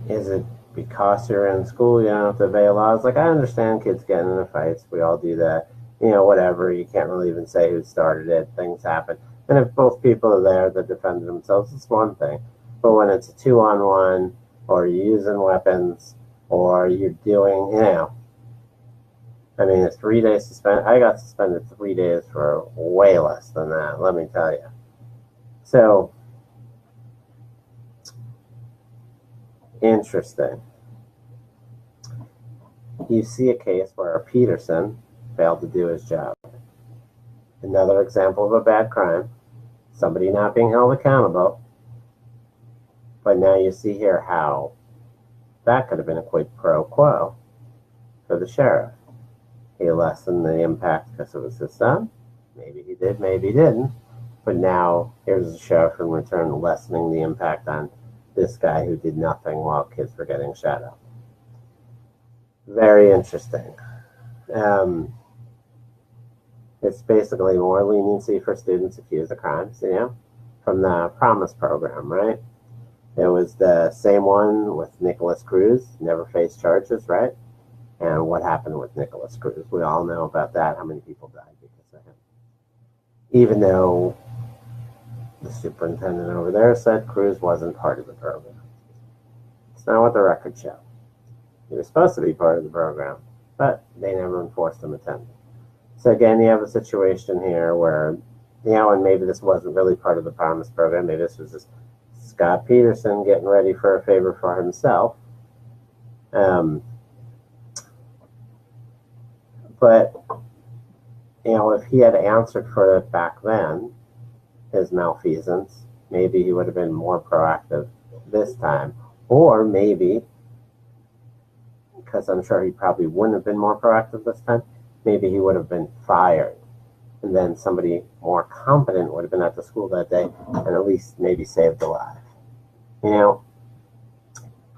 is it because you're in school, you don't have to obey laws? Like, I understand kids getting into fights. We all do that. Whatever. You can't really even say who started it. Things happen. And if both people are there that defended themselves, it's one thing. But when it's a 2-on-1, or you're using weapons, or you're doing, a 3-day suspension. I got suspended 3 days for way less than that, let me tell you. So, interesting. You see a case where Peterson failed to do his job. Another example of a bad crime. Somebody not being held accountable. But now you see here how that could have been a quid pro quo for the sheriff. He lessened the impact because it was his son. Maybe he did, maybe he didn't. But now here's the sheriff in return lessening the impact on this guy who did nothing while kids were getting shot up. Very interesting. It's basically more leniency for students accused of crimes, from the Promise program, right? It was the same one with Nicholas Cruz, never faced charges, right? And what happened with Nicholas Cruz? We all know about that, how many people died because of him. Even though the superintendent over there said Cruz wasn't part of the program. It's not what the records show. He was supposed to be part of the program, but they never enforced him attending. So again, you have a situation here where, and maybe this wasn't really part of the Promise program. Maybe this was just Scott Peterson getting ready for a favor for himself. But, if he had answered for it back then, his malfeasance, maybe he would have been more proactive this time. Or maybe, because I'm sure he probably wouldn't have been more proactive this time, maybe he would have been fired. And then somebody more competent would have been at the school that day and at least maybe saved a life.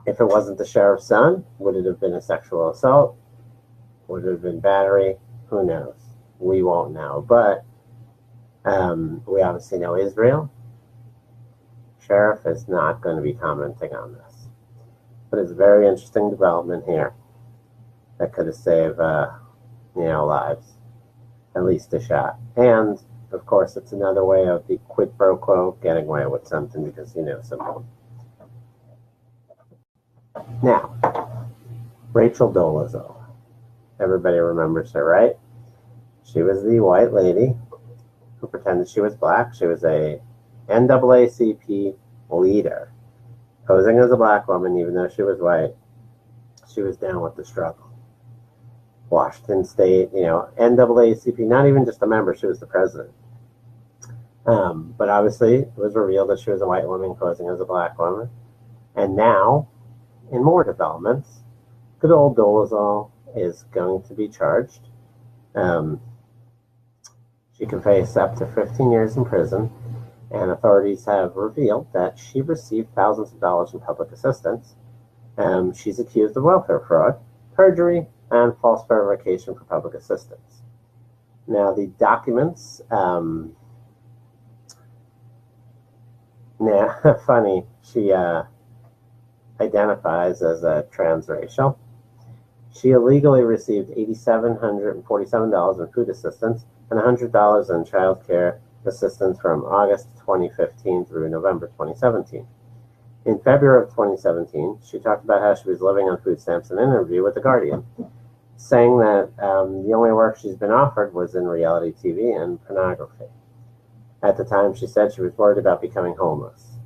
If it wasn't the sheriff's son, would it have been a sexual assault? Would it have been battery? Who knows? We won't know. But we obviously know Israel. Sheriff is not going to be commenting on this. But it's a very interesting development here that could have saved, lives. At least a shot. And of course, it's another way of the quid pro quo, getting away with something because you know something. Now, Rachael Dolezal. Everybody remembers her, right? She was the white lady who pretended she was black. She was a NAACP leader, posing as a black woman, even though she was white. She was down with the struggle. Washington State, NAACP, not even just a member, she was the president. But obviously, it was revealed that she was a white woman posing as a black woman. And now, in more developments, good old Dolezal is going to be charged. She can face up to 15 years in prison, and authorities have revealed that she received thousands of dollars in public assistance. She's accused of welfare fraud, perjury, and false verification for public assistance. Now, the documents, funny, she identifies as a transracial. She illegally received $8,747 in food assistance and $100 in child care assistance from August 2015 through November 2017. In February of 2017, she talked about how she was living on food stamps in an interview with The Guardian, saying that the only work she's been offered was in reality TV and pornography. At the time, she said she was worried about becoming homeless.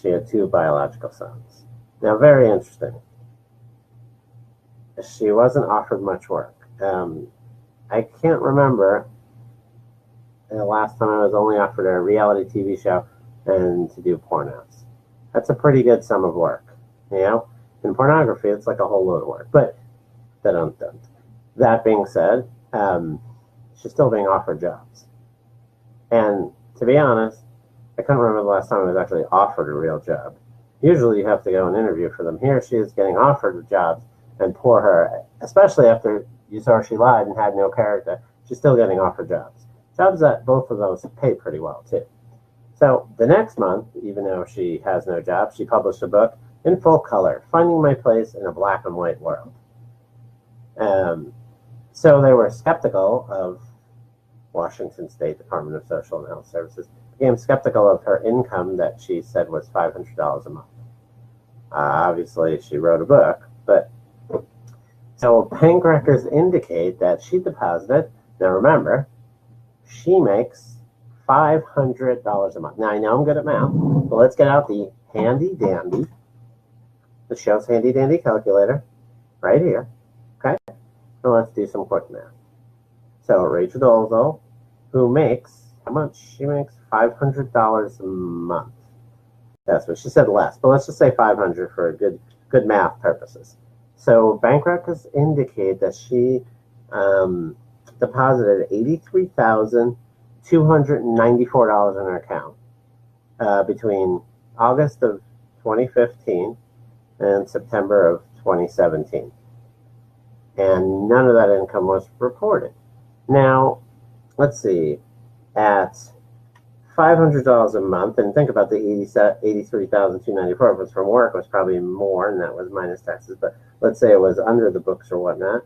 She had 2 biological sons. Now, very interesting. She wasn't offered much work. I can't remember the last time I was only offered a reality TV show and to do pornos. That's a pretty good sum of work, In pornography, it's like a whole load of work, but that being said, she's still being offered jobs. And to be honest, I couldn't remember the last time I was actually offered a real job. Usually you have to go and interview for them. Here she is getting offered jobs, and poor her, especially after you saw she lied and had no character, she's still getting offered jobs. Jobs that both of those pay pretty well, too. So the next month, even though she has no job, she published a book in full color, Finding My Place in a Black and White World. So they were skeptical of Washington State Department of Social and Health Services, became skeptical of her income that she said was $500 a month. Obviously, she wrote a book, but so bank records indicate that she deposited, now remember, she makes $500 a month. Now, I know I'm good at math, but let's get out the handy-dandy, the show's handy-dandy calculator right here, okay? So let's do some quick math. So Rachael Dolezal, who makes, how much? She makes $500 a month. That's what she said less, but let's just say 500 for good math purposes. So bank records indicate that she deposited $83,294 in her account between August of 2015 and September of 2017. And none of that income was reported. Now, let's see, at $500 a month, and think about the $83,294 was from work, was probably more, and that was minus taxes, but let's say it was under the books or whatnot.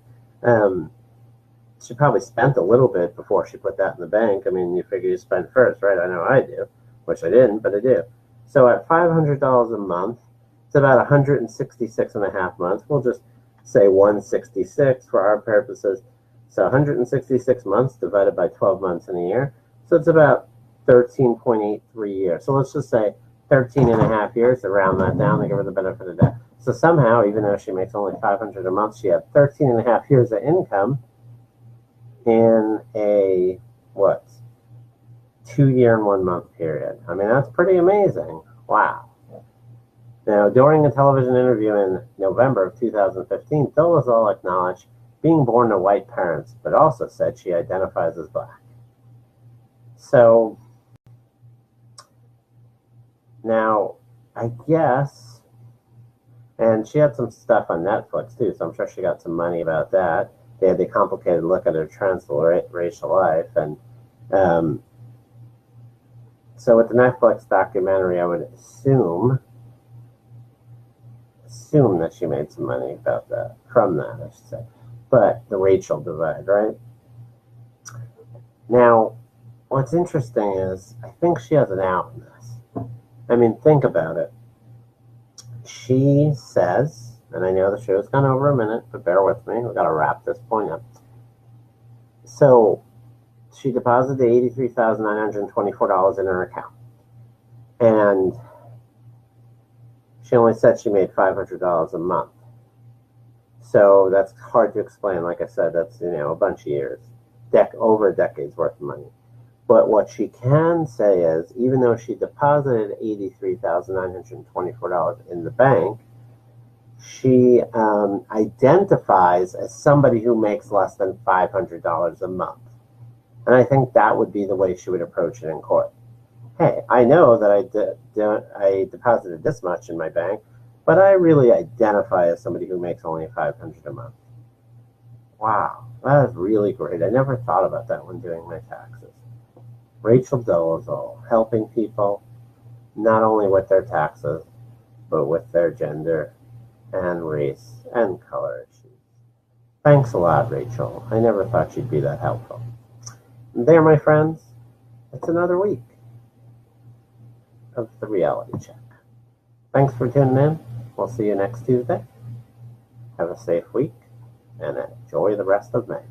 She probably spent a little bit before she put that in the bank. I mean, you figure you spend first, right? I know I do, which I didn't, but I do. So at $500 a month, it's about 166 and a half months. We'll just say 166 for our purposes. So 166 months divided by 12 months in a year. So it's about 13.83 years. So let's just say 13 and a half years to round that down to give her the benefit of the doubt. So somehow, even though she makes only $500 a month, she had 13 and a half years of income in a, 2-year and 1 month period. I mean, that's pretty amazing. Wow. Now, during a television interview in November of 2015, Dolezal acknowledged being born to white parents, but also said she identifies as black. So, now, I guess, and she had some stuff on Netflix too, so I'm sure she got some money about that. They had the complicated look at her transracial life, and so with the Netflix documentary, I would assume that she made some money about that, from that, I should say. But the Rachael divide, right? Now, What's interesting is I think she has an out in this. I mean, think about it. She says, and I know the show's gone over a minute, but bear with me. We've got to wrap this point up. So she deposited $83,924 in her account. And she only said she made $500 a month. So that's hard to explain. Like I said, that's, a bunch of years, over a decade's worth of money. But what she can say is, even though she deposited $83,924 in the bank, she identifies as somebody who makes less than $500 a month. And I think that would be the way she would approach it in court. Hey, I know that I deposited this much in my bank, but I really identify as somebody who makes only $500 a month. Wow, that is really great. I never thought about that when doing my taxes. Rachael Dolezal, helping people not only with their taxes, but with their gender and race and color issues. Thanks a lot, Rachael. I never thought you'd be that helpful. And there, my friends, it's another week of the reality check. Thanks for tuning in. We'll see you next Tuesday. Have a safe week and enjoy the rest of May.